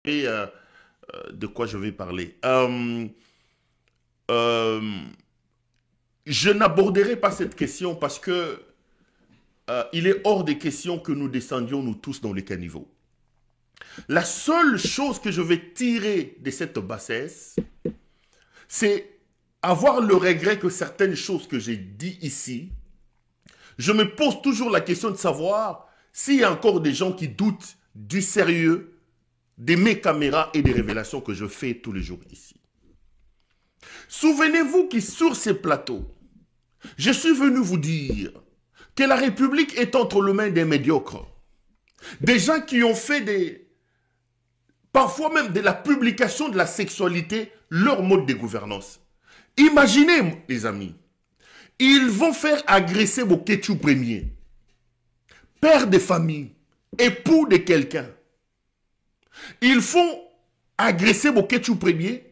de quoi je vais parler. Je n'aborderai pas cette question parce que il est hors des questions que nous descendions nous tous dans les caniveaux. La seule chose que je vais tirer de cette bassesse, c'est avoir le regret que certaines choses que j'ai dit ici, je me pose toujours la question de savoir s'il y a encore des gens qui doutent du sérieux de mes caméras et des révélations que je fais tous les jours ici. Souvenez-vous que sur ces plateaux, je suis venu vous dire que la République est entre les mains des médiocres. Des gens qui ont fait parfois même de la publication de la sexualité leur mode de gouvernance. Imaginez, les amis, ils vont faire agresser Boketu Premier, père de famille, époux de quelqu'un. Ils font agresser Boketu Premier,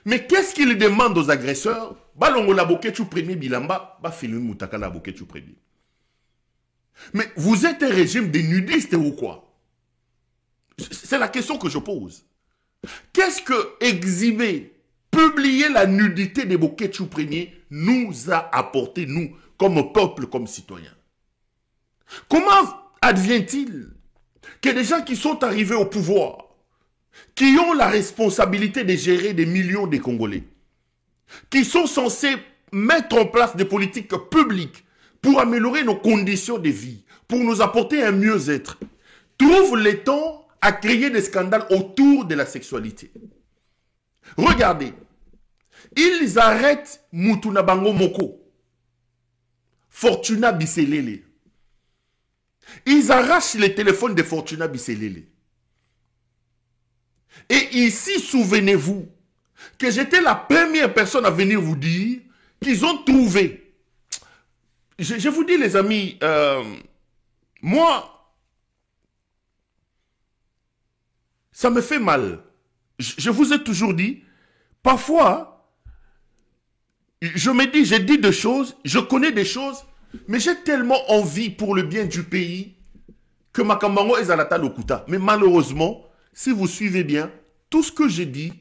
mais qu'est-ce qu'ils demandent aux agresseurs? Balongola Boketu Premier Bilamba, ba filmer Moutakala Boketu Premier. Mais vous êtes un régime de nudistes ou quoi? C'est la question que je pose. Qu'est-ce que exhiber, publier la nudité de Boketu Premier nous a apporté, nous, comme peuple, comme citoyens? Comment advient-il que des gens qui sont arrivés au pouvoir, qui ont la responsabilité de gérer des millions de Congolais, qui sont censés mettre en place des politiques publiques pour améliorer nos conditions de vie, pour nous apporter un mieux-être, trouvent le temps à créer des scandales autour de la sexualité? Regardez, ils arrêtent Mutuna Bango Moko, Fortuna Bisselele. Ils arrachent les téléphones de Fortuna Bisselele. Et ici, souvenez-vous que j'étais la première personne à venir vous dire qu'ils ont trouvé. Je vous dis, les amis, moi, ça me fait mal. Je vous ai toujours dit, parfois, je me dis, j'ai dit des choses, je connais des choses, mais j'ai tellement envie pour le bien du pays que ma Makambango est à la Lokuta. Mais malheureusement, si vous suivez bien, tout ce que j'ai dit,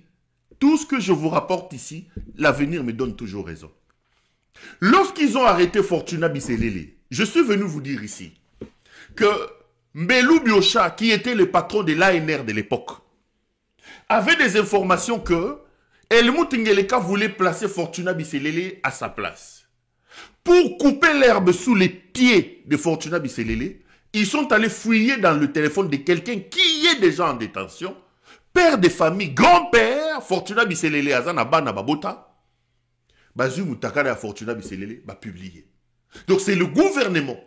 tout ce que je vous rapporte ici, l'avenir me donne toujours raison. Lorsqu'ils ont arrêté Fortuna Bisselele, je suis venu vous dire ici que Mbelou Biocha, qui était le patron de l'ANR de l'époque, avait des informations que Helmut Ngeleka voulait placer Fortuna Bisselele à sa place. Pour couper l'herbe sous les pieds de Fortuna Bisselele, ils sont allés fouiller dans le téléphone de quelqu'un qui est déjà en détention, père de famille, grand-père, Fortuna Bisselele Azanaba Nababota, Bazu Moutakala Fortuna Bisselele va publier. Donc c'est le gouvernement,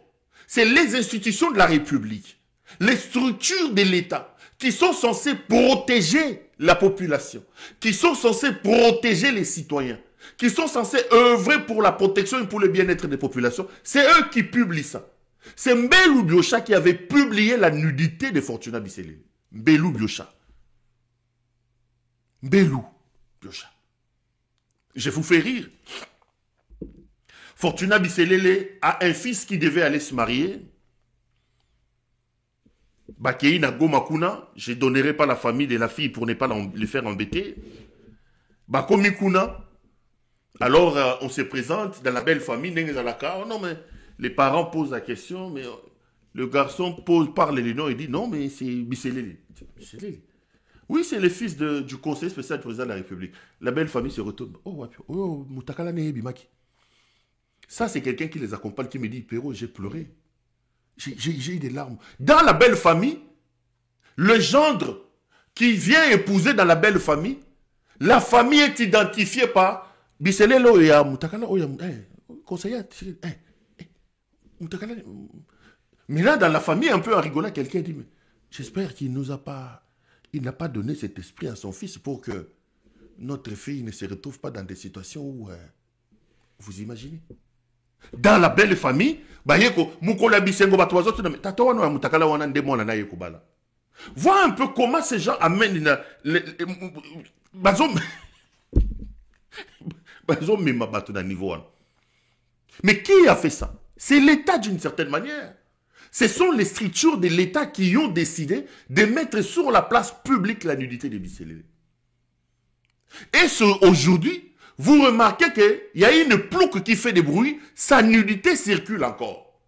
c'est les institutions de la République, les structures de l'État qui sont censées protéger la population, qui sont censées protéger les citoyens, qui sont censés œuvrer pour la protection et pour le bien-être des populations. C'est eux qui publient ça. C'est Mbelou Biocha qui avait publié la nudité de Fortuna Bisselele. Mbelou Biocha. Mbelou Biocha. Je vous fais rire. Fortuna Bisselele a un fils qui devait aller se marier. Bakei na Gomakuna, je ne donnerai pas la famille de la fille pour ne pas les faire embêter. Bakomi Kuna. Alors on se présente dans la belle famille. Oh, non mais les parents posent la question, mais le garçon parle les noms et dit non mais c'est Bisselele. Bisselele. Oui, c'est le fils du conseiller spécial du président de la République. La belle famille se retourne. Oh, Moutakala Bimaki. Ça, c'est quelqu'un qui les accompagne, qui me dit, Péro, j'ai pleuré. J'ai eu des larmes. Dans la belle famille, le gendre qui vient épouser dans la belle famille, la famille est identifiée par Bisselele Oya, Moutakala Oya, conseiller, Moutakala. Mais là, dans la famille, un peu en rigolant, quelqu'un dit, mais j'espère qu'il nous a pas... Il n'a pas donné cet esprit à son fils pour que notre fille ne se retrouve pas dans des situations où... vous imaginez? Dans la belle famille, vois un peu comment ces gens amènent... Mais qui a fait ça? C'est l'État d'une certaine manière. Ce sont les structures de l'État qui ont décidé de mettre sur la place publique la nudité de Bisséléné. Et aujourd'hui, vous remarquez qu'il y a une plouque qui fait des bruits, sa nudité circule encore.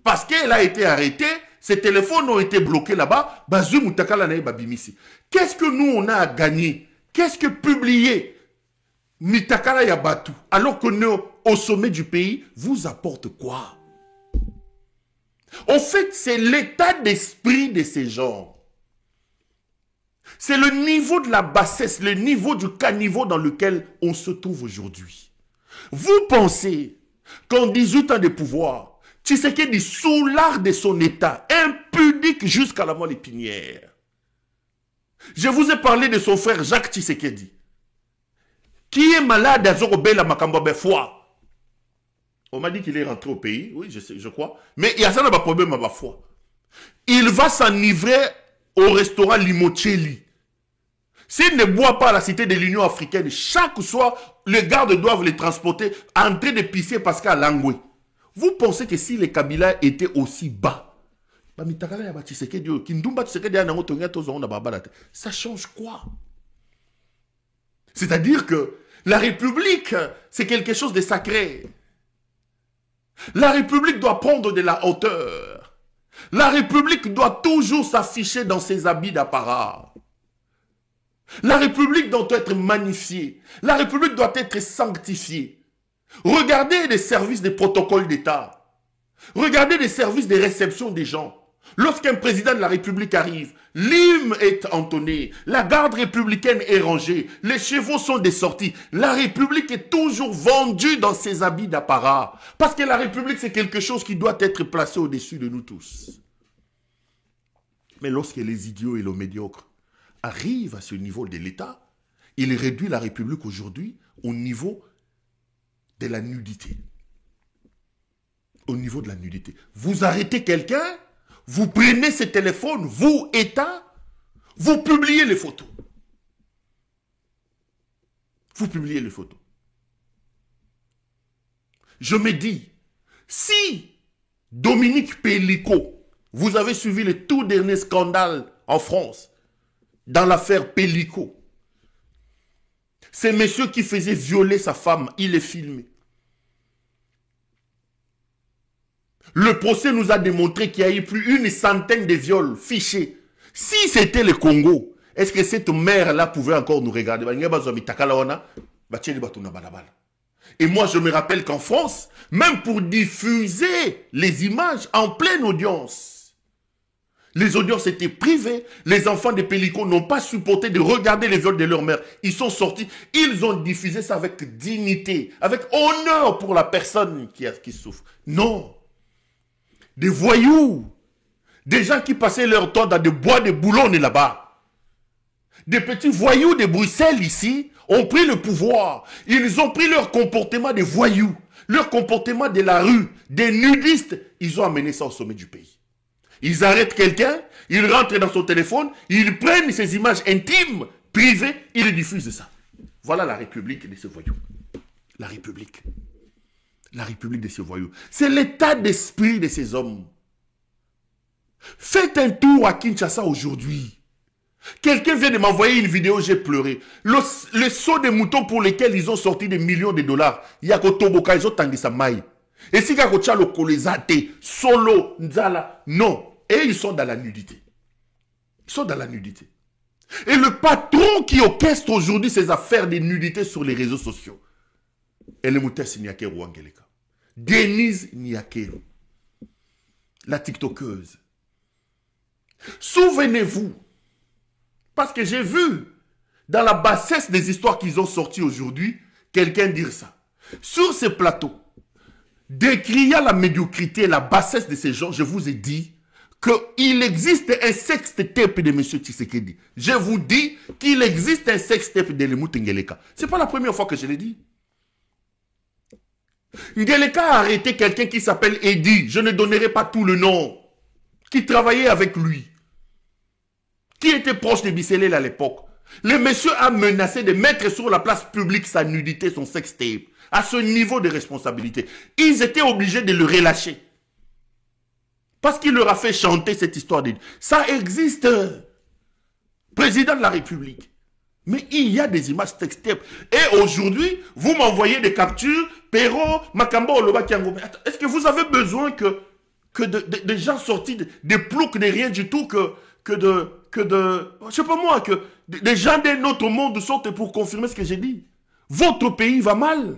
Parce qu'elle a été arrêtée, ses téléphones ont été bloqués là-bas, qu'est-ce que nous on a à gagner? Qu'est-ce que publier Mitakala Yabatu, alors qu'on est au sommet du pays, vous apporte quoi? En fait, c'est l'état d'esprit de ces gens. C'est le niveau de la bassesse, le niveau du caniveau dans lequel on se trouve aujourd'hui. Vous pensez qu'en 18 ans de pouvoir, Tshisekedi, sous l'art de son état, impudique jusqu'à la moelle épinière. Je vous ai parlé de son frère Jacques Tshisekedi, qui est malade à Zorobela Makambobe foi. On m'a dit qu'il est rentré au pays, oui, je crois. Mais il y a ça, pas problème à ma foi. Il va s'enivrer au restaurant Limoncelli. S'il ne boit pas à la cité de l'Union africaine, chaque soir, les gardes doivent les transporter en train de pisser parce qu'à Langoué. Vous pensez que si les Kabila étaient aussi bas, ça change quoi? C'est-à-dire que la République, c'est quelque chose de sacré. La République doit prendre de la hauteur. La République doit toujours s'afficher dans ses habits d'apparat. La République doit être magnifiée. La République doit être sanctifiée. Regardez les services des protocoles d'État. Regardez les services de réception des gens. Lorsqu'un président de la République arrive, l'hymne est entonné, la garde républicaine est rangée, les chevaux sont dessortis. La République est toujours vendue dans ses habits d'apparat. Parce que la République, c'est quelque chose qui doit être placé au-dessus de nous tous. Mais lorsque les idiots et les médiocres arrivent à ce niveau de l'État, il réduit la République aujourd'hui au niveau de la nudité. Au niveau de la nudité. Vous arrêtez quelqu'un, vous prenez ce téléphone, vous, État, vous publiez les photos. Vous publiez les photos. Je me dis, si Dominique Pellico, vous avez suivi le tout dernier scandale en France, dans l'affaire Pellico, c'est monsieur qui faisait violer sa femme, il est filmé. Le procès nous a démontré qu'il y a eu plus d'une centaine de viols fichés. Si c'était le Congo, est-ce que cette mère-là pouvait encore nous regarder? Et moi, je me rappelle qu'en France, même pour diffuser les images en pleine audience, les audiences étaient privées. Les enfants de Pellico n'ont pas supporté de regarder les viols de leur mère. Ils sont sortis. Ils ont diffusé ça avec dignité, avec honneur pour la personne qui souffre. Non. Des voyous. Des gens qui passaient leur temps dans des bois de Boulogne là-bas. Des petits voyous de Bruxelles ici ont pris le pouvoir. Ils ont pris leur comportement de voyous, leur comportement de la rue, des nudistes. Ils ont amené ça au sommet du pays. Ils arrêtent quelqu'un, ils rentrent dans son téléphone, ils prennent ces images intimes, privées, ils diffusent ça. Voilà la République de ces voyous. La République. La République de ces voyous. C'est l'état d'esprit de ces hommes. Faites un tour à Kinshasa aujourd'hui. Quelqu'un vient de m'envoyer une vidéo, j'ai pleuré. Le saut des moutons pour lesquels ils ont sorti des millions de dollars. Il y a Kotoboka, ils ont tangué sa maille. Et si Kakocha le Kolezate, Solo, Nzala, non. Et ils sont dans la nudité. Ils sont dans la nudité. Et le patron qui orchestre aujourd'hui ces affaires de nudité sur les réseaux sociaux, Elemutes Niakeru Angeleka. Denise Niakeru. La TikTokeuse. Souvenez-vous, parce que j'ai vu dans la bassesse des histoires qu'ils ont sorties aujourd'hui, quelqu'un dire ça. Sur ce plateau, décriant la médiocrité et la bassesse de ces gens, je vous ai dit qu'il existe un sextape de M. Tshisekedi. Je vous dis qu'il existe un sextape de Lemut Ngeleka. Ce n'est pas la première fois que je l'ai dit. Ngeleka a arrêté quelqu'un qui s'appelle Eddy, je ne donnerai pas tout le nom, qui travaillait avec lui, qui était proche de Bissélél à l'époque. Le monsieur a menacé de mettre sur la place publique sa nudité, son sextape, à ce niveau de responsabilité. Ils étaient obligés de le relâcher. Parce qu'il leur a fait chanter cette histoire. Ça existe. Président de la République. Mais il y a des images textables. Et aujourd'hui, vous m'envoyez des captures. Perro, Makambo, Oloba, Kiango. Est-ce que vous avez besoin que des gens sortis des ploucs, de rien du tout, je sais pas moi, que des gens d'un autre monde sortent pour confirmer ce que j'ai dit. Votre pays va mal.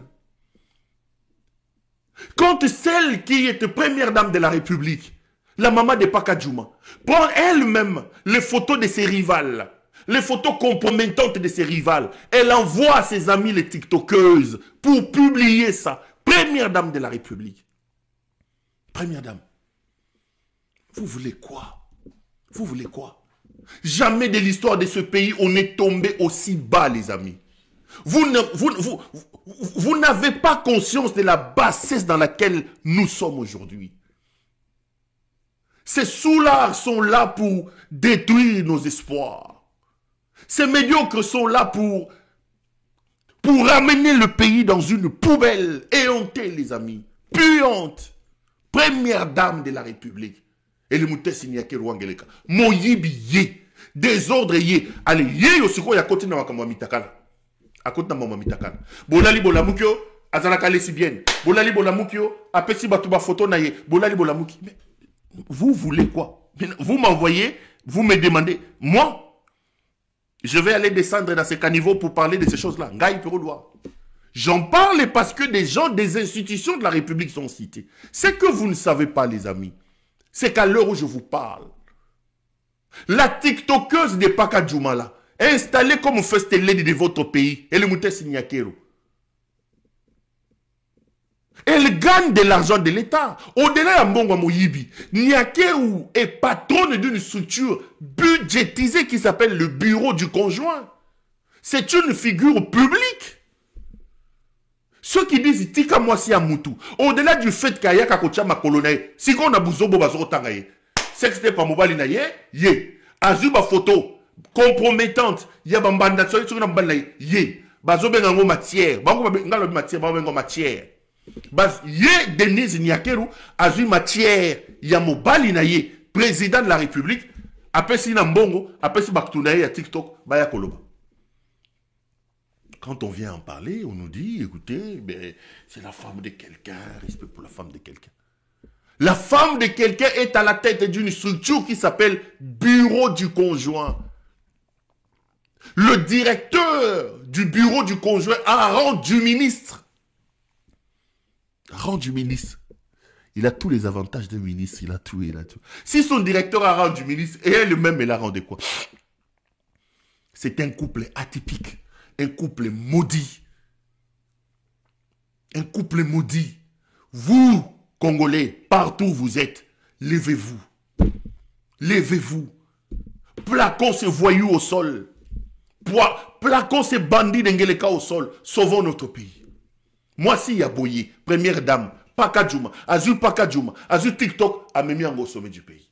Quand celle qui est première dame de la République, la maman de Pakadjouma, prend elle-même les photos de ses rivales, les photos compromettantes de ses rivales, elle envoie à ses amis les tiktokeuses pour publier ça. Première dame de la République. Première dame. Vous voulez quoi? Vous voulez quoi? Jamais de l'histoire de ce pays on est tombé aussi bas, les amis. Vous n'avez pas conscience de la bassesse dans laquelle nous sommes aujourd'hui. Ces soulards sont là pour détruire nos espoirs. Ces médiocres sont là pour ramener le pays dans une poubelle éhontée, les amis. Puante. Première dame de la République. Et le mouté signake Rwangeleka. Moyibi ye. Désordre ye. Allez, ye yosiko ya kote na wakamwa mitakala. A kote na mama mitakala. Bolali bolamukyo, azalaka lesbienne. Bolali bolamukyo, apesi batuba photo na ye. Bolali bolamuki. Mais vous voulez quoi? Vous m'envoyez, vous me demandez. Moi, je vais aller descendre dans ces caniveaux pour parler de ces choses-là. J'en parle parce que des gens des institutions de la République sont cités. C'est que vous ne savez pas, les amis. C'est qu'à l'heure où je vous parle, la tiktokeuse de Pakadjouma là, installée comme first lady de votre pays, elle est Signakero. Elle gagne de l'argent de l'État. Au-delà de Mbongo Moyibi, Nyakeru est patronne d'une structure budgétisée qui s'appelle le Bureau du Conjoint. C'est une figure publique. Ceux qui disent Tika Mwasi Amutu, au-delà du fait qu'il y a Kakocha Makolonaye, si on a Bouzobo Bazoro Tangaye, sexte pa mobali na ye, azuba photo compromettante, ya bambanda tsoy tsuna mbala ye, bazobe ngango matière, bango ngalo matière, bango ngango matière. Bas ye Denise Nyakeru azu matière ya mobali na ye, président de la République, apesi na mbongo, apesi baktunaye ya TikTok, baya koloba. Quand on vient en parler, on nous dit, écoutez, c'est la femme de quelqu'un, respect pour la femme de quelqu'un. La femme de quelqu'un est à la tête d'une structure qui s'appelle Bureau du Conjoint. Le directeur du Bureau du Conjoint a rendu ministre. Rendu ministre. Il a tous les avantages d'un ministre, il a tout. Si son directeur a rendu ministre, et elle-même, elle a rendu quoi? C'est un couple atypique. Un couple maudit. Un couple maudit. Vous, Congolais, partout où vous êtes, levez-vous. Levez-vous. Plaquons ces voyous au sol. Plaquons ces bandits d'Engeleka au sol. Sauvons notre pays. Moi, si Yaboye, première dame, Pakadjouma, Azul Pakadjouma, Azul TikTok, a mis au sommet du pays.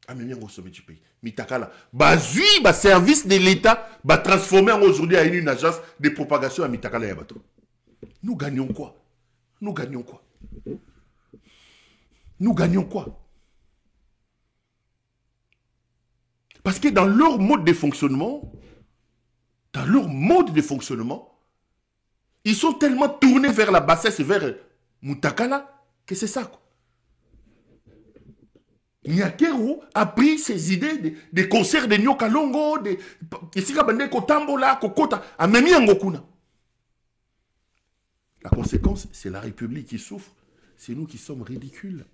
A mis au sommet du pays. Mitakala. Bazui, service de l'État, transformé aujourd'hui en une agence de propagation à Mitakala Yabato. Nous gagnons quoi? Nous gagnons quoi? Nous gagnons quoi? Parce que dans leur mode de fonctionnement, ils sont tellement tournés vers la bassesse, vers Mutakala, que c'est ça, quoi. Nyakeru a pris ses idées des concerts de Nyokalongo, de Kotambola, Kokota, a Memi Angokuna. La conséquence, c'est la République qui souffre. C'est nous qui sommes ridicules.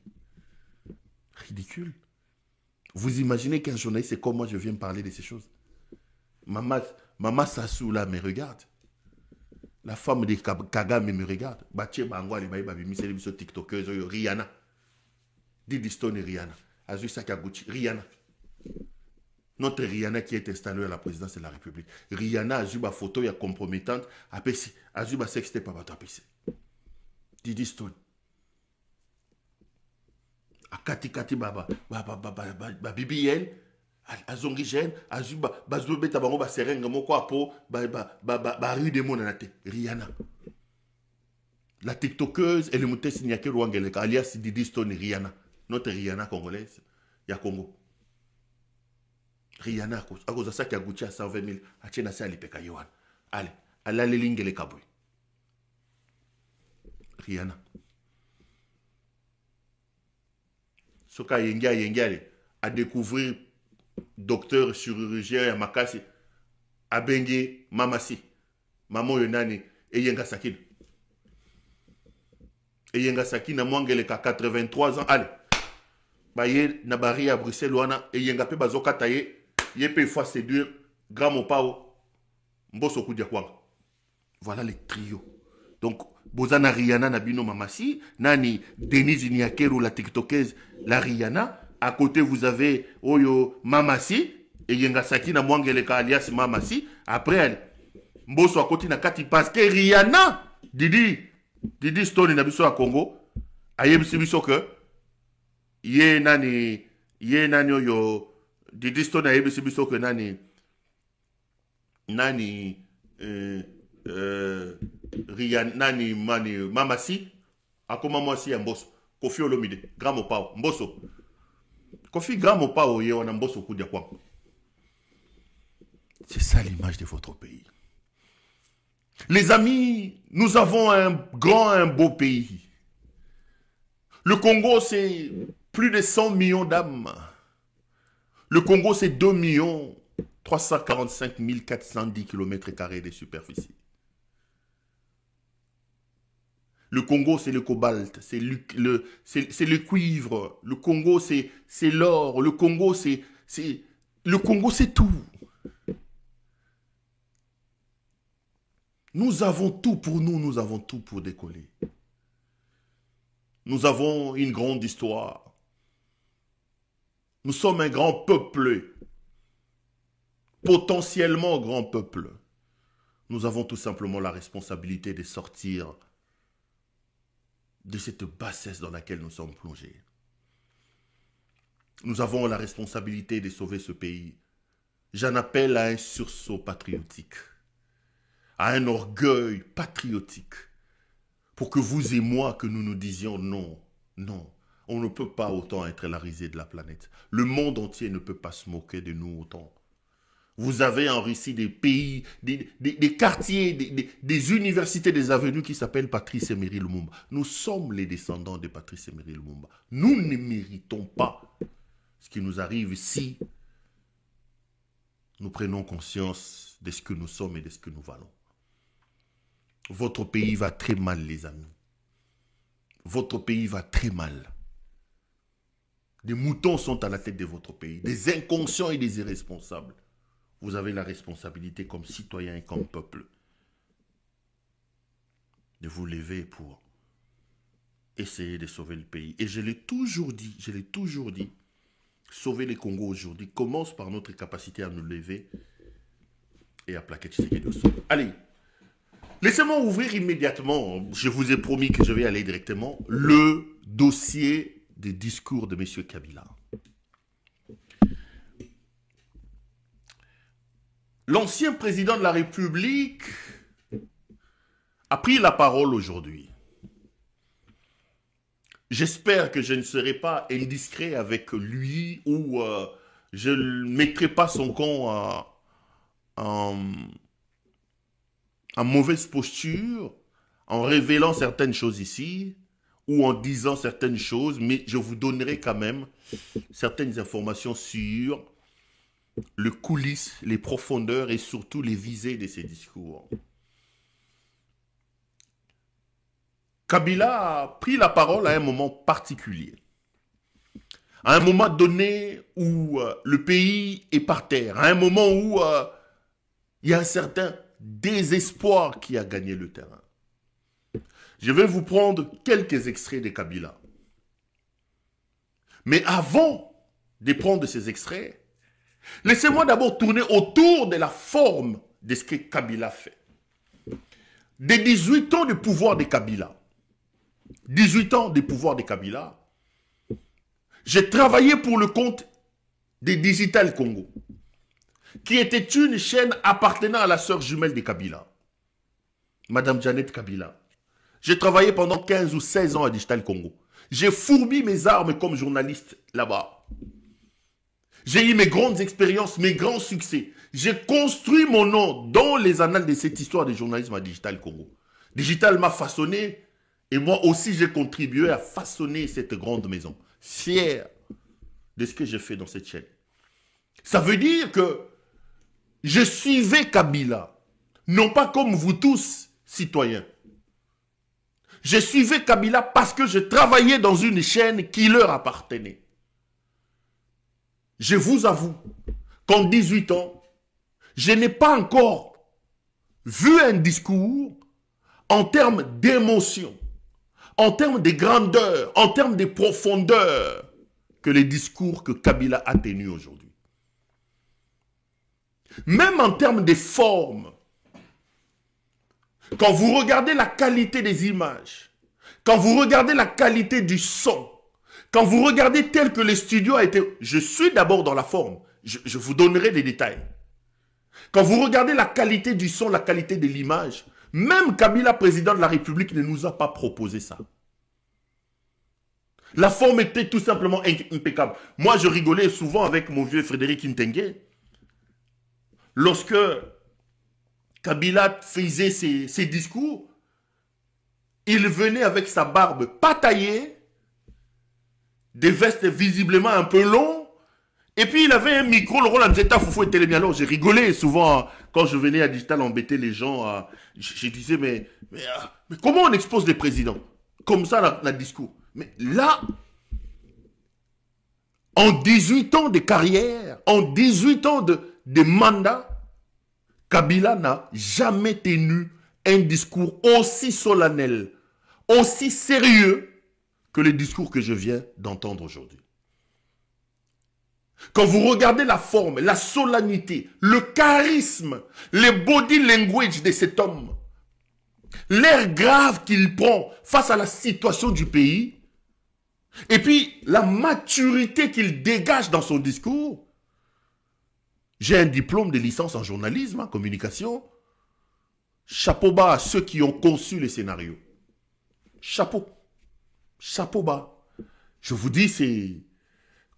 Ridicules. Vous imaginez qu'un journaliste, c'est comme moi, je viens parler de ces choses. Maman Sassou, là, me regarde. La femme de Kagame me regarde. Bache Bangwa, les baïbas, mis TikTokeuse, Rihanna. Didi Stone et Rihanna. Azu Sakaguchi, Rihanna. Notre Rihanna qui est installée à la présidence de la République. Rihanna a eu une photo compromettante. A eu une sexte par votre APC. Didi Stone. A Kati Baba. BBL. Azongigène. A eu une beta bango ba serenge moko apo. Rue de Monanate. Rihanna. La TikTokeuse et le mouté Signake Rwangeleka alias Didi Stone et Rihanna. notre Rihanna congolaise, il y a Congo. Rihanna, à cause de ça qui a goûté à 120 000, à Tchena, c'est à l'Ipeka Yohan. Allez, à la ligne les Kaboué. Rihanna. Ce cas, Yenga, à découvrir docteur chirurgien à Makasi, à Bengue, Mamasi, Maman Yonani, et Yenga Sakin. Et Yenga Sakin, à Mwangele, 83 ans, allez. Baye, Nabari à Bruxelles, et Yenga Pe Bazoka Taye, Yepe fois séduire, Grand Mopao, Mbosso Koudiakwang. Voilà les trios. Donc, Bozana Rihanna Nabino Mamasi, Nani Denise Niakeru, la TikTokeuse, la Rihanna. À côté, vous avez Oyo Mamasi, et Yengasaki na Mwangeleka alias Mamasi. Après, Mbosso à côté na Kati parce que Rihanna, Didi Stone Nabiso à Congo, Ayeb Sibiso que, Ye Nani Oyo, Didi Stone Ayeb Sibiso que Nani, Rihanna, Nani, Mamasi, a comment moi si un boss, Kofi Olomide, Grand Mopao, Mbosso. Kofi Grand Mopao, y a un Mbosso Koudiakwang. C'est ça l'image de votre pays. Les amis, nous avons un beau pays. Le Congo, c'est plus de 100 millions d'âmes. Le Congo, c'est 2 345 410 km² de superficie. Le Congo, c'est le cobalt, c'est le cuivre. Le Congo, c'est l'or. Le Congo, c'est tout. Nous avons tout pour nous, nous avons tout pour décoller. Nous avons une grande histoire. Nous sommes un grand peuple. Potentiellement grand peuple. Nous avons tout simplement la responsabilité de sortir de cette bassesse dans laquelle nous sommes plongés. Nous avons la responsabilité de sauver ce pays. J'en appelle à un sursaut patriotique, à un orgueil patriotique, pour que vous et moi, que nous nous disions non, non, on ne peut pas autant être la risée de la planète. Le monde entier ne peut pas se moquer de nous autant. Vous avez en Russie des pays, des quartiers, des universités, des avenues qui s'appellent Patrice Emery Lumumba. Nous sommes les descendants de Patrice Emery Lumumba. Nous ne méritons pas ce qui nous arrive si nous prenons conscience de ce que nous sommes et de ce que nous valons. Votre pays va très mal, les amis. Votre pays va très mal. Des moutons sont à la tête de votre pays, des inconscients et des irresponsables. Vous avez la responsabilité comme citoyen et comme peuple de vous lever pour essayer de sauver le pays. Et je l'ai toujours dit, sauver le Congo aujourd'hui commence par notre capacité à nous lever et à plaquer Tshisekedi au sol. Allez, laissez-moi ouvrir immédiatement, je vous ai promis que je vais aller directement, le dossier des discours de M. Kabila. L'ancien président de la République a pris la parole aujourd'hui. J'espère que je ne serai pas indiscret avec lui ou je ne mettrai pas son camp en mauvaise posture, en révélant certaines choses ici ou en disant certaines choses, mais je vous donnerai quand même certaines informations sur le coulisses, les profondeurs et surtout les visées de ces discours. Kabila a pris la parole à un moment particulier. À un moment donné où le pays est par terre. À un moment où il y a un certain désespoir qui a gagné le terrain. Je vais vous prendre quelques extraits de Kabila. Mais avant de prendre ces extraits, laissez-moi d'abord tourner autour de la forme de ce que Kabila fait. Des 18 ans de pouvoir de Kabila, 18 ans de pouvoir de Kabila, j'ai travaillé pour le compte de Digital Congo, qui était une chaîne appartenant à la sœur jumelle de Kabila, Madame Janet Kabila. J'ai travaillé pendant 15 ou 16 ans à Digital Congo. J'ai fourbi mes armes comme journaliste là-bas. J'ai eu mes grandes expériences, mes grands succès. J'ai construit mon nom dans les annales de cette histoire du journalisme à Digital Congo. Digital m'a façonné et moi aussi j'ai contribué à façonner cette grande maison. Fier de ce que j'ai fait dans cette chaîne. Ça veut dire que je suivais Kabila, non pas comme vous tous, citoyens. Je suivais Kabila parce que je travaillais dans une chaîne qui leur appartenait. Je vous avoue qu'en 18 ans, je n'ai pas encore vu un discours en termes d'émotion, en termes de grandeur, en termes de profondeur, que les discours que Kabila a tenus aujourd'hui. Même en termes de forme, quand vous regardez la qualité des images, quand vous regardez la qualité du son, quand vous regardez tel que le studio a été... Je suis d'abord dans la forme. Je vous donnerai des détails. Quand vous regardez la qualité du son, la qualité de l'image, même Kabila, président de la République, ne nous a pas proposé ça. La forme était tout simplement impeccable. Moi, je rigolais souvent avec mon vieux Frédéric Ntengue. Lorsque Kabila faisait ses discours, il venait avec sa barbe pas taillée, des vestes visiblement un peu longs, et puis il avait un micro, le rôle à Mzeta Foufou et Télémi. Alors j'ai rigolé souvent quand je venais à Digital embêter les gens. Je disais, mais comment on expose les présidents? Comme ça, la discours. Mais là, en 18 ans de carrière, en 18 ans de mandat, Kabila n'a jamais tenu un discours aussi solennel, aussi sérieux que les discours que je viens d'entendre aujourd'hui. Quand vous regardez la forme, la solennité, le charisme, les body language de cet homme, l'air grave qu'il prend face à la situation du pays, et puis la maturité qu'il dégage dans son discours. J'ai un diplôme de licence en journalisme, en communication. Chapeau bas à ceux qui ont conçu les scénarios. Chapeau. Chapeau bas. Je vous dis, c'est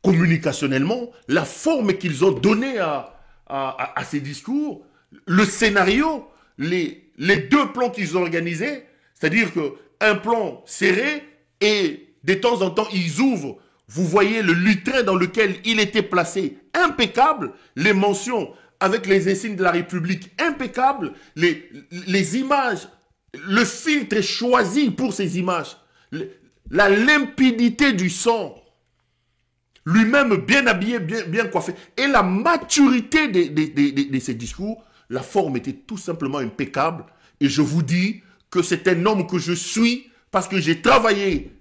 communicationnellement, la forme qu'ils ont donnée à ces discours, le scénario, les deux plans qu'ils ont organisés, c'est-à-dire qu'un plan serré et de temps en temps, ils ouvrent. Vous voyez le lutrin dans lequel il était placé, impeccable. Les mentions avec les insignes de la République, impeccable. Les images, le filtre choisi pour ces images. La limpidité du son. Lui-même bien habillé, bien coiffé. Et la maturité de ces discours, la forme était tout simplement impeccable. Et je vous dis que c'est un homme que je suis parce que j'ai travaillé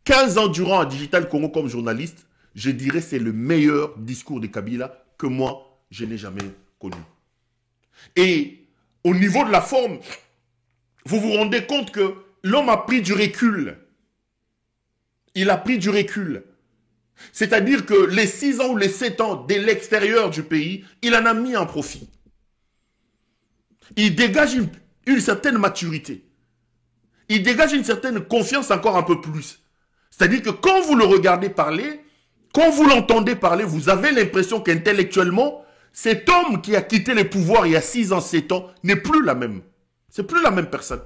15 ans durant à Digital Congo comme journaliste. Je dirais que c'est le meilleur discours de Kabila que moi, je n'ai jamais connu. Et au niveau de la forme, vous vous rendez compte que l'homme a pris du recul. Il a pris du recul. C'est-à-dire que les 6 ans ou les 7 ans de l'extérieur du pays, il en a mis en profit. Il dégage une certaine maturité. Il dégage une certaine confiance encore un peu plus. C'est-à-dire que quand vous le regardez parler, quand vous l'entendez parler, vous avez l'impression qu'intellectuellement, cet homme qui a quitté le pouvoir il y a 6 ans, 7 ans, n'est plus la même. C'est plus la même personne.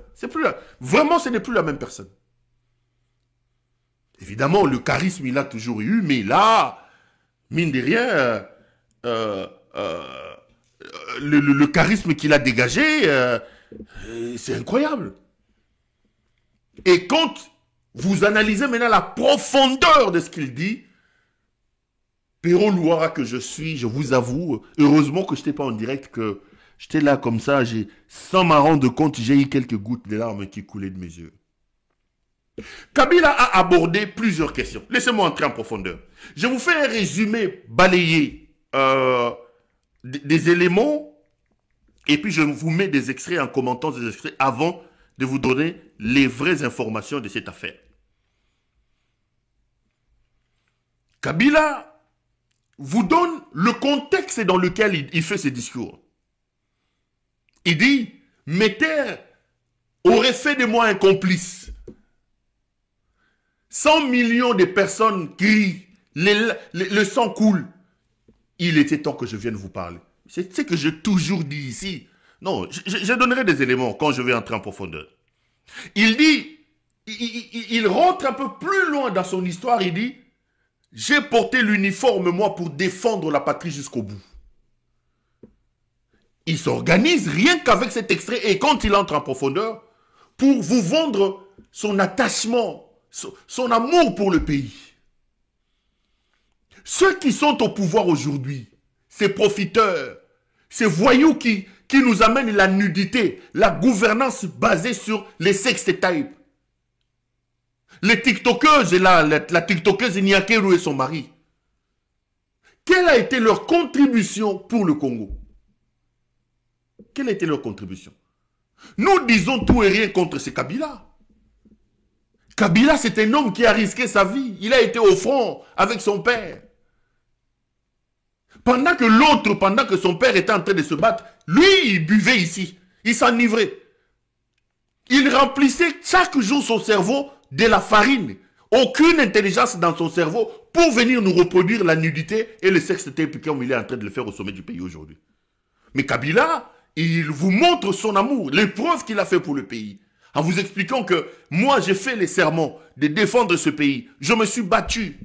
Vraiment, ce n'est plus la même personne. Évidemment, le charisme, il a toujours eu, mais là, mine de rien, le charisme qu'il a dégagé, c'est incroyable. Et quand vous analysez maintenant la profondeur de ce qu'il dit, Pero Louara que je suis, je vous avoue, heureusement que je n'étais pas en direct, que j'étais là comme ça, sans m'en rendre compte, j'ai eu quelques gouttes de larmes qui coulaient de mes yeux. Kabila a abordé plusieurs questions. Laissez-moi entrer en profondeur. Je vous fais un résumé balayé des éléments et puis je vous mets des extraits en commentant des extraits avant de vous donner les vraies informations de cette affaire. Kabila vous donne le contexte dans lequel il fait ses discours. Il dit, Metter aurait fait de moi un complice. 100 millions de personnes crient, le sang coule. Il était temps que je vienne vous parler. C'est ce que j'ai toujours dit ici. Non, je donnerai des éléments quand je vais entrer en profondeur. Il dit, il rentre un peu plus loin dans son histoire, il dit, j'ai porté l'uniforme, moi, pour défendre la patrie jusqu'au bout. Il s'organise rien qu'avec cet extrait, et quand il entre en profondeur, pour vous vendre son attachement, son amour pour le pays. Ceux qui sont au pouvoir aujourd'hui, ces profiteurs, ces voyous qui nous amènent la nudité, la gouvernance basée sur les sextapes. Les tiktokeuses, la tiktokeuse Nyakeru et son mari. Quelle a été leur contribution pour le Congo? Quelle a été leur contribution? Nous disons tout et rien contre ce Kabila. Kabila, c'est un homme qui a risqué sa vie. Il a été au front avec son père. Pendant que son père était en train de se battre, lui, il buvait ici. Il s'enivrait. Il remplissait chaque jour son cerveau de la farine. Aucune intelligence dans son cerveau pour venir nous reproduire la nudité et le sexe tape comme il est en train de le faire au sommet du pays aujourd'hui. Mais Kabila, il vous montre son amour, l'épreuve qu'il a fait pour le pays. En vous expliquant que moi, j'ai fait les serments de défendre ce pays. Je me suis battu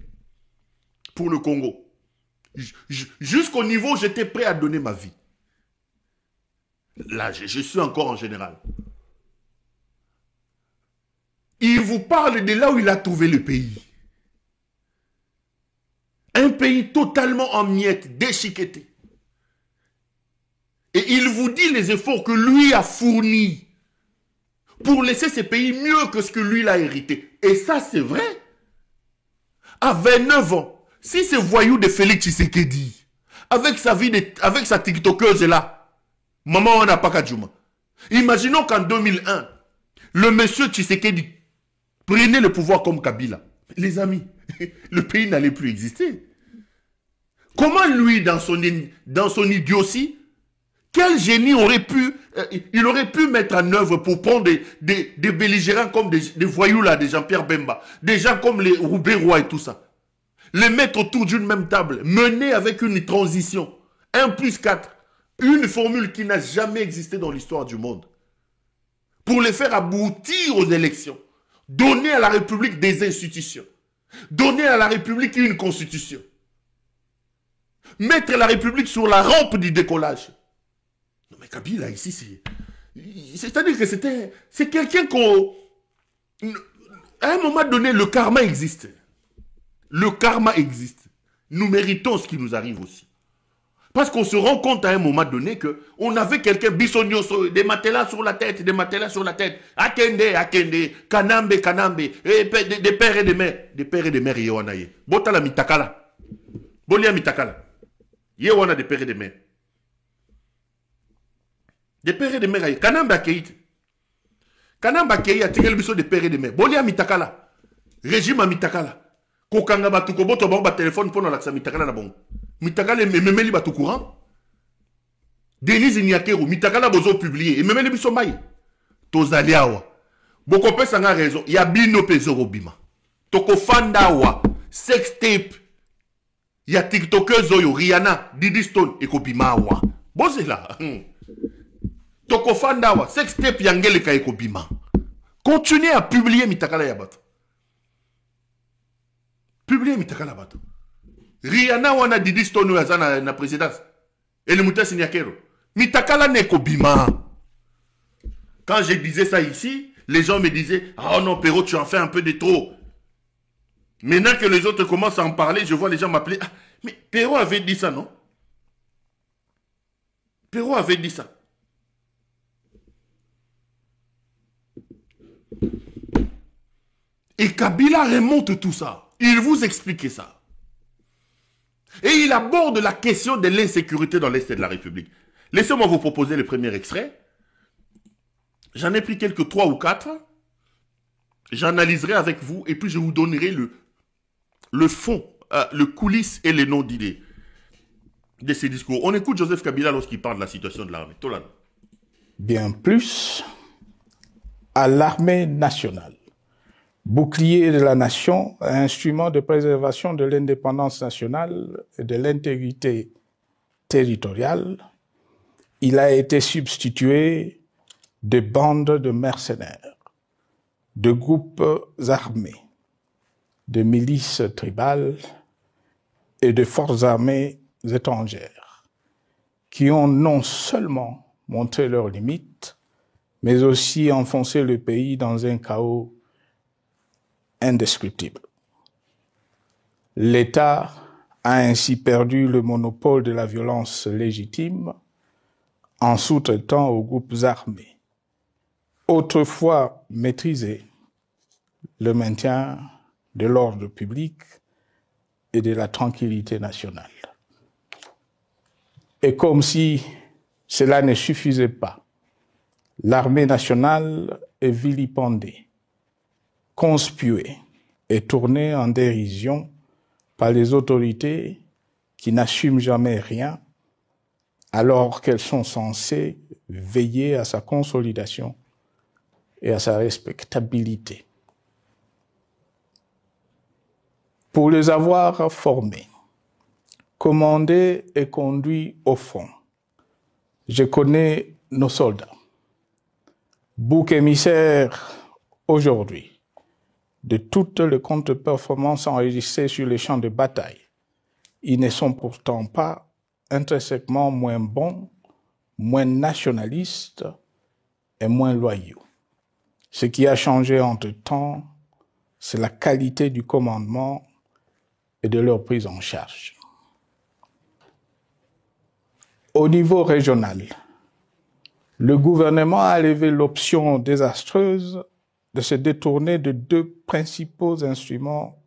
pour le Congo. Jusqu'au niveau où j'étais prêt à donner ma vie. Là, je suis encore en général. Il vous parle de là où il a trouvé le pays. Un pays totalement en miettes, déchiqueté. Et il vous dit les efforts que lui a fournis pour laisser ce pays mieux que ce que lui l'a hérité. Et ça, c'est vrai. À 29 ans, si ce voyou de Félix Tshisekedi, avec sa tiktokeuse là, maman on n'a pas Kadjouma. Imaginons qu'en 2001, le monsieur Tshisekedi prenait le pouvoir comme Kabila. Les amis, le pays n'allait plus exister. Comment lui, dans son idiotie, quel génie il aurait pu mettre en œuvre pour prendre des belligérants comme des voyous là, des Jean-Pierre Bemba, des gens comme les Roubaix-Roy et tout ça. Les mettre autour d'une même table, mener avec une transition, 1+4, une formule qui n'a jamais existé dans l'histoire du monde, pour les faire aboutir aux élections, donner à la République des institutions, donner à la République une constitution, mettre la République sur la rampe du décollage. Non mais Kabila ici, c'est-à-dire que c'est quelqu'un qu'on... À un moment donné, le karma existe. Le karma existe. Nous méritons ce qui nous arrive aussi. Parce qu'on se rend compte à un moment donné qu'on avait quelqu'un, bissogno, des matelas sur la tête, Akende, Kanambe, des pères et des mères. Des pères et des mères, Yewanaye. Botala mitakala. Bolia mitakala. Yewana des pères et des mères. Des pères et des mères, Kanambe Akeït. Kanambe Akeït a tiré le biseau des pères et des mères. Bolia mitakala. Régime à mitakala. Kokanga batuko boto ba téléphone pour la mitakala na bon. Mitakala memeli batu courant. Denise Nyakeru mitakala bozo publié et memeli biso mai. Tozali awa. Boko pesa nga raison, ya bino pezo robima. Toko fanda wa sex tape. Ya TikTokeuse oyo Rihanna, Didi Stone et kobima wa. Bozela. Toko fanda wa sex tape yangele ka ekobima. Continuez à publier mitakala ya bato. Publier mitakala bato. Rihanna wana Didi Stone yazana na présidence. Et le Moutessi Nyakero. Mitakala neko bima. Quand je disais ça ici, les gens me disaient, ah non Perrault, tu en fais un peu de trop. Maintenant que les autres commencent à en parler, je vois les gens m'appeler. Ah, mais Perrault avait dit ça, non? Perrault avait dit ça. Et Kabila remonte tout ça. Il vous explique ça. Et il aborde la question de l'insécurité dans l'Est de la République. Laissez-moi vous proposer le premier extrait. J'en ai pris quelques 3 ou 4. J'analyserai avec vous et puis je vous donnerai le fond, le coulisses et les noms d'idées de ces discours. On écoute Joseph Kabila lorsqu'il parle de la situation de l'armée. Tolan. Bien plus à l'armée nationale Bouclier de la nation, instrument de préservation de l'indépendance nationale et de l'intégrité territoriale, il a été substitué de bandes de mercenaires, de groupes armés, de milices tribales et de forces armées étrangères, qui ont non seulement montré leurs limites, mais aussi enfoncé le pays dans un chaos indescriptible. L'État a ainsi perdu le monopole de la violence légitime en sous-traitant aux groupes armés, autrefois maîtrisés, le maintien de l'ordre public et de la tranquillité nationale. Et comme si cela ne suffisait pas, l'armée nationale est vilipendée, conspuée et tournée en dérision par les autorités qui n'assument jamais rien alors qu'elles sont censées veiller à sa consolidation et à sa respectabilité. Pour les avoir formés, commandés et conduits au front, je connais nos soldats, boucs émissaires aujourd'hui de toutes les contre-performances enregistrées sur les champs de bataille. Ils ne sont pourtant pas intrinsèquement moins bons, moins nationalistes et moins loyaux. Ce qui a changé entre-temps, c'est la qualité du commandement et de leur prise en charge. Au niveau régional, le gouvernement a levé l'option désastreuse de se détourner de deux principaux instruments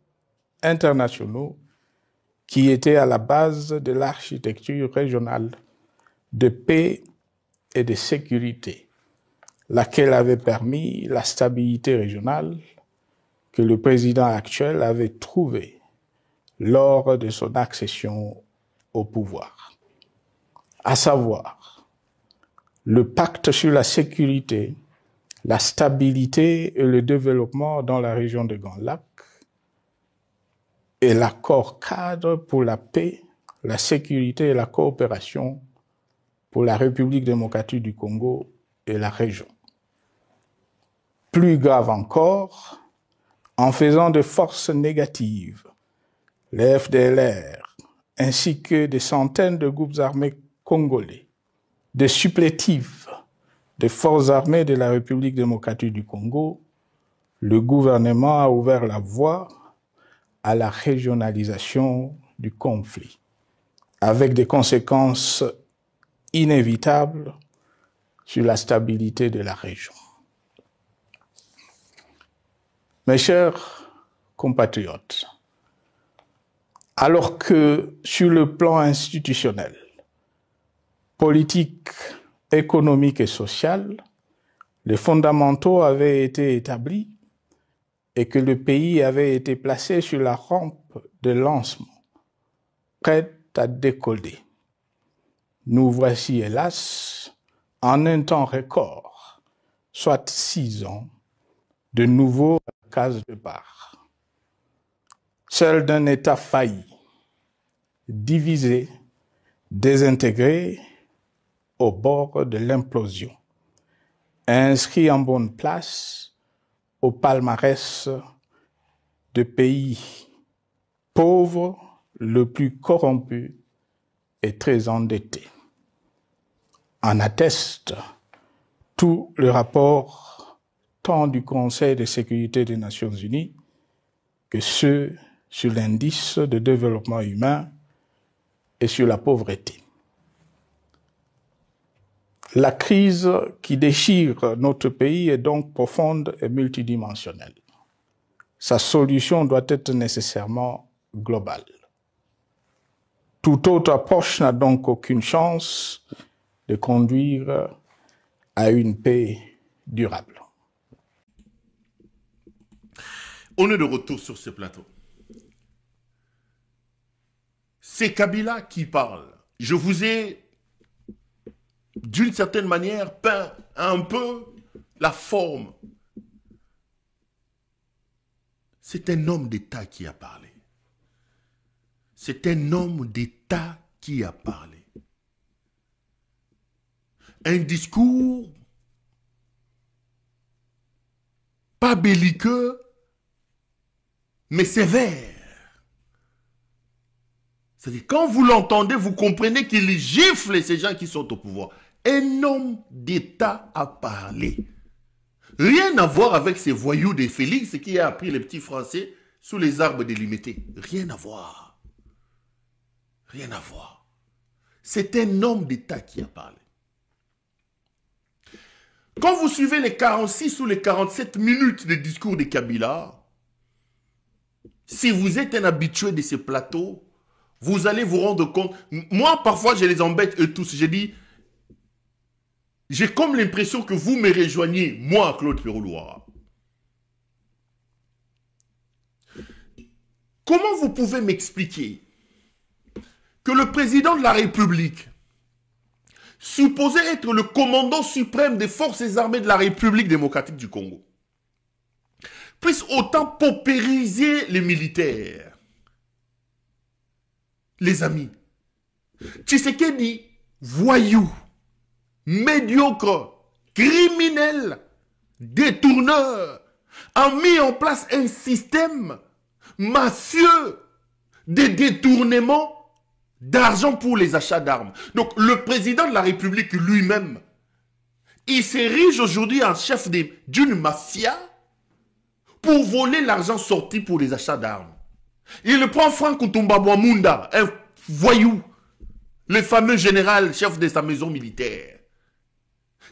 internationaux qui étaient à la base de l'architecture régionale de paix et de sécurité, laquelle avait permis la stabilité régionale que le président actuel avait trouvée lors de son accession au pouvoir, à savoir le pacte sur la sécurité, la stabilité et le développement dans la région de Grand Lac et l'accord cadre pour la paix, la sécurité et la coopération pour la République démocratique du Congo et la région. Plus grave encore, en faisant de forces négatives, les FDLR, ainsi que des centaines de groupes armés congolais, des supplétifs des forces armées de la République démocratique du Congo, le gouvernement a ouvert la voie à la régionalisation du conflit, avec des conséquences inévitables sur la stabilité de la région. Mes chers compatriotes, alors que sur le plan institutionnel, politique, économique et social, les fondamentaux avaient été établis et que le pays avait été placé sur la rampe de lancement, prêt à décoller. Nous voici, hélas, en un temps record, soit 6 ans, de nouveau à la case départ. Celle d'un État failli, divisé, désintégré, au bord de l'implosion, inscrit en bonne place au palmarès de pays pauvres, le plus corrompu et très endetté. En atteste tout le rapport tant du Conseil de sécurité des Nations Unies que ceux sur l'indice de développement humain et sur la pauvreté. La crise qui déchire notre pays est donc profonde et multidimensionnelle. Sa solution doit être nécessairement globale. Toute autre approche n'a donc aucune chance de conduire à une paix durable. On est de retour sur ce plateau. C'est Kabila qui parle. Je vous ai d'une certaine manière, peint un peu la forme C'est un homme d'État qui a parlé. C'est un homme d'État qui a parlé. Un discours pas belliqueux, mais sévère. C'est-à-dire, quand vous l'entendez, vous comprenez qu'il gifle ces gens qui sont au pouvoir. Un homme d'État a parlé. Rien à voir avec ces voyous de Félix qui a appris les petits Français sous les arbres délimités. Rien à voir. Rien à voir. C'est un homme d'État qui a parlé. Quand vous suivez les 46 ou les 47 minutes de discours de Kabila, si vous êtes un habitué de ces plateaux, vous allez vous rendre compte. Moi, parfois, je les embête eux tous. J'ai comme l'impression que vous me rejoignez, moi, Claude Pérolouara. Comment vous pouvez m'expliquer que le président de la République, supposé être le commandant suprême des forces armées de la République démocratique du Congo, puisse autant paupériser les militaires? Les amis, Tshisekedi, voyou, médiocre, criminel, détourneur, a mis en place un système mafieux de détournement d'argent pour les achats d'armes. Donc le président de la République lui-même, il s'érige aujourd'hui en chef d'une mafia pour voler l'argent sorti pour les achats d'armes. Il prend Franck Koutoumba-Boamunda, un voyou, le fameux général chef de sa maison militaire,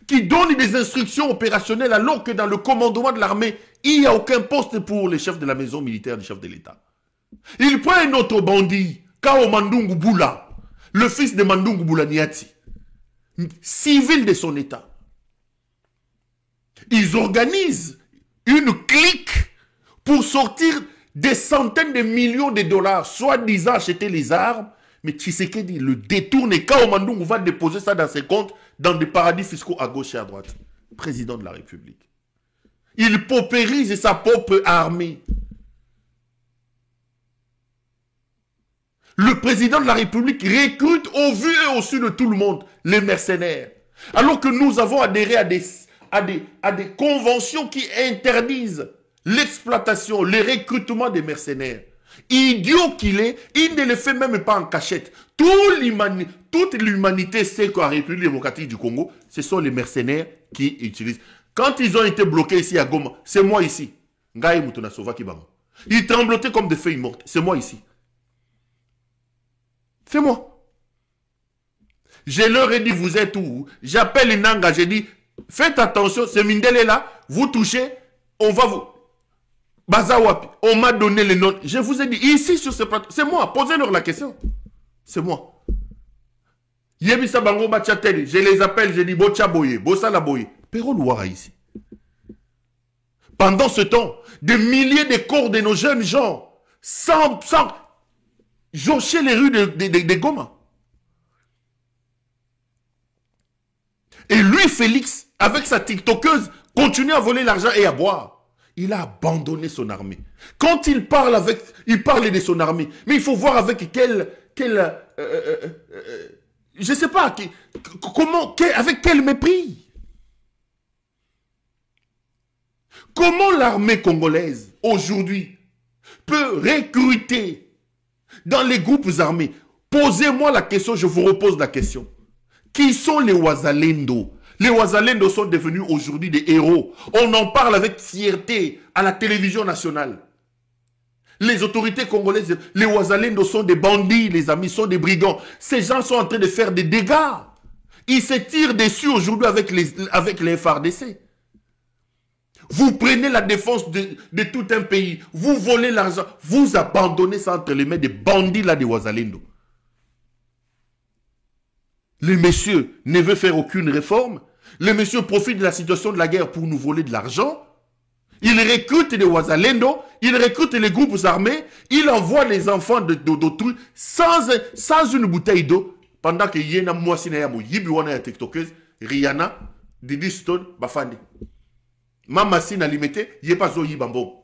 qui donne des instructions opérationnelles alors que dans le commandement de l'armée, il n'y a aucun poste pour les chefs de la maison militaire du chef de l'État. Il prend un autre bandit, Kao Mandungu Bula, le fils de Mandungu Bula Niati, civil de son État. Ils organisent une clique pour sortir des centaines de millions de dollars, soi-disant acheter les armes, mais Tshisekedi le détourne et Kao Mandungu va déposer ça dans ses comptes, dans des paradis fiscaux à gauche et à droite. Président de la République. Il paupérise sa propre armée. Le président de la République recrute au vu et au su de tout le monde les mercenaires. Alors que nous avons adhéré à des conventions qui interdisent l'exploitation, le recrutement des mercenaires. Idiot qu'il est, il ne le fait même pas en cachette. Toute l'humanité sait qu'en République démocratique du Congo, ce sont les mercenaires qui utilisent. Quand ils ont été bloqués ici à Goma, c'est moi ici. Ngaï Moutouna Sova Kibango. Ils tremblotaient comme des feuilles mortes. C'est moi ici. C'est moi. Je leur ai dit, vous êtes où? J'appelle Nanga, j'ai dit, faites attention, ce Mindele là, vous touchez, on va vous... Bazawapi, on m'a donné les noms. Je vous ai dit, ici sur ce plateau, c'est moi, posez-leur la question. C'est moi. Yebisa Bango Bachateli, je les appelle, je dis, Bocha Boye, Bossala Boye. Pero Louara ici. Pendant ce temps, des milliers de corps de nos jeunes gens, sans joncher les rues de Goma. Et lui, Félix, avec sa TikTokeuse, continue à voler l'argent et à boire. Il a abandonné son armée. Quand il parle de son armée. Mais il faut voir avec je sais pas, avec quel mépris. Comment l'armée congolaise, aujourd'hui, peut recruter dans les groupes armés? Posez-moi la question, je vous repose la question. Qui sont les Wazalendo? Les Wazalendo sont devenus aujourd'hui des héros. On en parle avec fierté à la télévision nationale. Les autorités congolaises, les Wazalendo sont des bandits, les amis, sont des brigands. Ces gens sont en train de faire des dégâts. Ils se tirent dessus aujourd'hui avec les FARDC. Vous prenez la défense de tout un pays, vous volez l'argent, vous abandonnez ça entre les mains des bandits là, des Wazalendo. Les messieurs ne veulent faire aucune réforme. Les messieurs profitent de la situation de la guerre pour nous voler de l'argent. Ils recrutent les Wazalendo, ils recrutent les groupes armés, ils envoient les enfants d'autrui sans une bouteille d'eau. Pendant que Yéna Mouassina Yamo, Yibiwana ya TikTokeuse, Rihanna, Didi Stone, Bafandi. Mama Sina Limité, Yepazo Yibambo.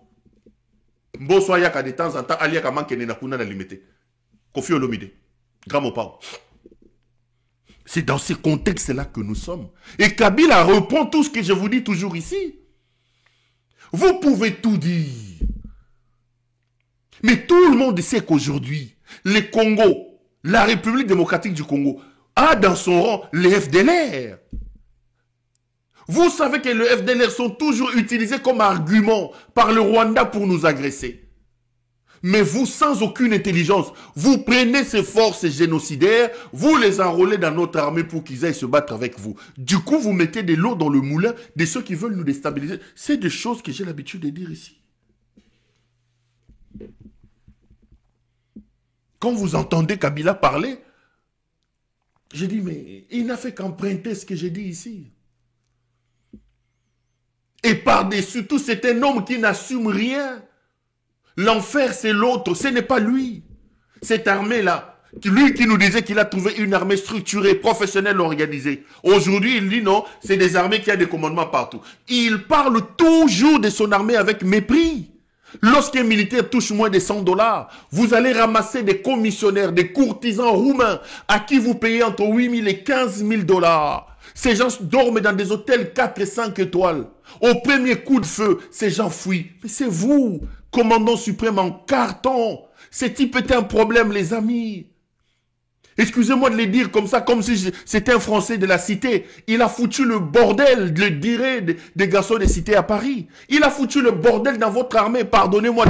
Mboso Ayaka de temps en temps, Aliaka Mankene Nakuna na limité. Kofi Olomide. Grand Mopao. C'est dans ce contexte-là que nous sommes. Et Kabila reprend tout ce que je vous dis toujours ici. Vous pouvez tout dire. Mais tout le monde sait qu'aujourd'hui, le Congo, la République démocratique du Congo, a dans son rang les FDLR. Vous savez que les FDLR sont toujours utilisés comme argument par le Rwanda pour nous agresser. Mais vous, sans aucune intelligence, vous prenez ces forces génocidaires, vous les enrôlez dans notre armée pour qu'ils aillent se battre avec vous. Du coup, vous mettez de l'eau dans le moulin de ceux qui veulent nous déstabiliser. C'est des choses que j'ai l'habitude de dire ici. Quand vous entendez Kabila parler, je dis, mais il n'a fait qu'emprunter ce que j'ai dit ici. Et par-dessus tout, c'est un homme qui n'assume rien. L'enfer, c'est l'autre, ce n'est pas lui. Cette armée-là, lui qui nous disait qu'il a trouvé une armée structurée, professionnelle, organisée. Aujourd'hui, il dit non, c'est des armées qui ont des commandements partout. Il parle toujours de son armée avec mépris. Lorsqu'un militaire touche moins de 100 $, vous allez ramasser des commissionnaires, des courtisans roumains à qui vous payez entre 8 000 et 15 000 $. Ces gens dorment dans des hôtels 4 et 5 étoiles. Au premier coup de feu, ces gens fuient. Mais c'est vous, commandant suprême en carton. Ce type était un problème, les amis. Excusez-moi de les dire comme ça, comme si c'était un Français de la cité. Il a foutu le bordel, le dirait des garçons des cités à Paris. Il a foutu le bordel dans votre armée, pardonnez-moi.